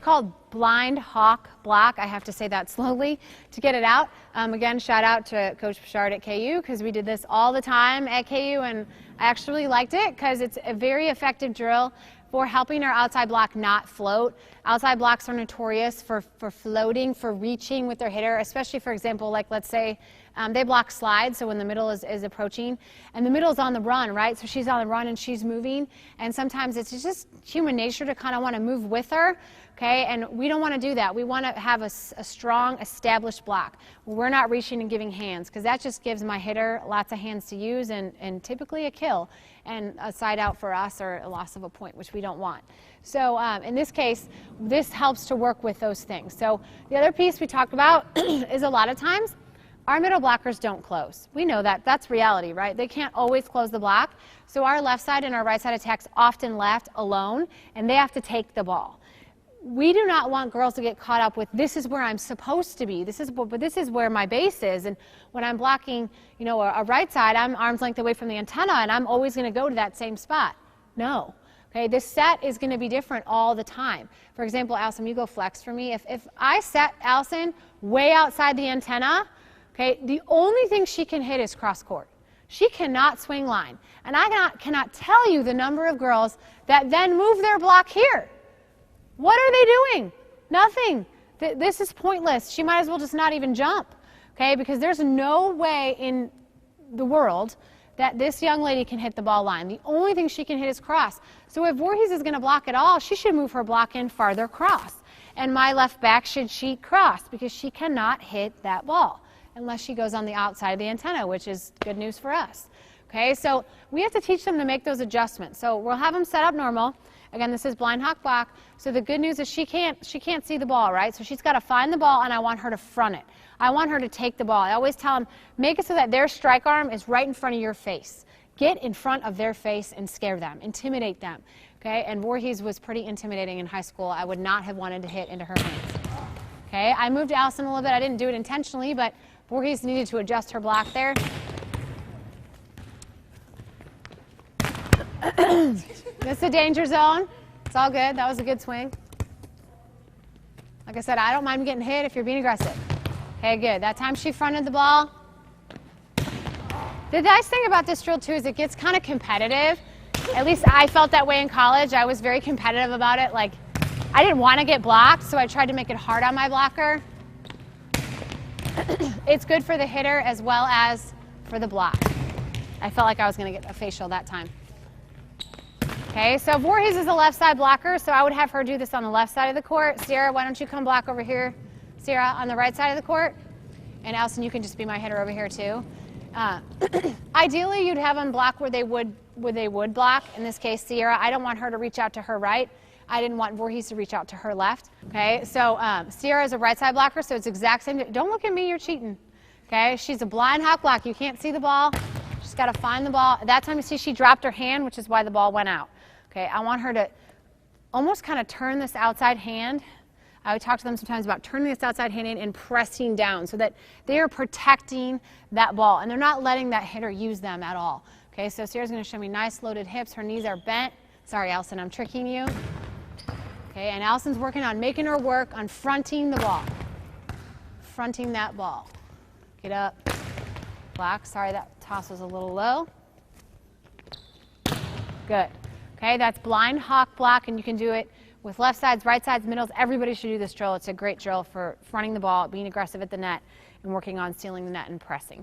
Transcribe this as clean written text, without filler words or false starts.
called blind hawk block. I have to say that slowly to get it out. Again, shout out to Coach Bouchard at KU because we did this all the time at KU, and I actually liked it because it's a very effective drill for helping our outside block not float. Outside blocks are notorious for floating, for reaching with their hitter, especially, for example, like let's say they block slides, so when the middle is approaching, and the middle is on the run, right? So she's on the run and she's moving, and sometimes it's just human nature to kind of want to move with her, okay? And we don't want to do that. We want to have a strong, established block. We're not reaching and giving hands, because that just gives my hitter lots of hands to use and typically a kill, and a side out for us or a loss of a point, which we don't want. So in this case, this helps to work with those things. So the other piece we talked about is a lot of times our middle blockers don't close. We know that. That's reality, right? They can't always close the block. So our left side and our right side attacks often left alone, and they have to take the ball. We do not want girls to get caught up with, this is where I'm supposed to be, but this is where my base is, and when I'm blocking, you know, a right side, I'm arm's length away from the antenna, and I'm always going to go to that same spot. No. Okay, this set is going to be different all the time. For example, Allison, you go flex for me. If I set Allison way outside the antenna, okay, the only thing she can hit is cross court. She cannot swing line. And I cannot tell you the number of girls that then move their block here. What are they doing? Nothing. This is pointless. She might as well just not even jump, okay, because there's no way in the world that this young lady can hit the ball line. The only thing she can hit is cross. So if Voorhees is going to block at all, she should move her block in farther cross. And my left back should cheat cross, because she cannot hit that ball unless she goes on the outside of the antenna, which is good news for us. Okay, so we have to teach them to make those adjustments. So we'll have them set up normal. Again, this is blind hawk block. So the good news is she can't see the ball, right? So she's got to find the ball, and I want her to front it. I want her to take the ball. I always tell them, make it so that their strike arm is right in front of your face. Get in front of their face and scare them, intimidate them. Okay, and Voorhees was pretty intimidating in high school. I would not have wanted to hit into her hands. Okay, I moved Allison a little bit. I didn't do it intentionally, but Voorhees needed to adjust her block there. This is a danger zone. It's all good. That was a good swing. Like I said, I don't mind getting hit if you're being aggressive. Okay, good. That time she fronted the ball. The nice thing about this drill, too, is it gets kind of competitive. At least I felt that way in college. I was very competitive about it. Like, I didn't want to get blocked, so I tried to make it hard on my blocker. It's good for the hitter as well as for the block. I felt like I was going to get a facial that time. Okay, so Voorhees is a left side blocker, so I would have her do this on the left side of the court. Sierra, why don't you come block over here? Sierra, on the right side of the court. And Allison, you can just be my hitter over here too. Ideally, you'd have them block where they would block. In this case, Sierra, I don't want her to reach out to her right. I didn't want Voorhees to reach out to her left. Okay, so Sierra is a right side blocker, so it's exact same. Don't look at me, you're cheating. Okay, she's a blind hawk block. You can't see the ball. She's got to find the ball. That time you see she dropped her hand, which is why the ball went out. Okay, I want her to almost kind of turn this outside hand. I would talk to them sometimes about turning this outside hand in and pressing down so that they are protecting that ball and they're not letting that hitter use them at all. Okay, so Sierra's going to show me nice loaded hips. Her knees are bent. Sorry, Allison, I'm tricking you. Okay, and Allison's working on making her work on fronting the ball. Fronting that ball. Get up. Block. Sorry, that toss was a little low. Good. Okay, that's blind hawk block, and you can do it with left sides, right sides, middles. Everybody should do this drill. It's a great drill for fronting the ball, being aggressive at the net, and working on sealing the net and pressing.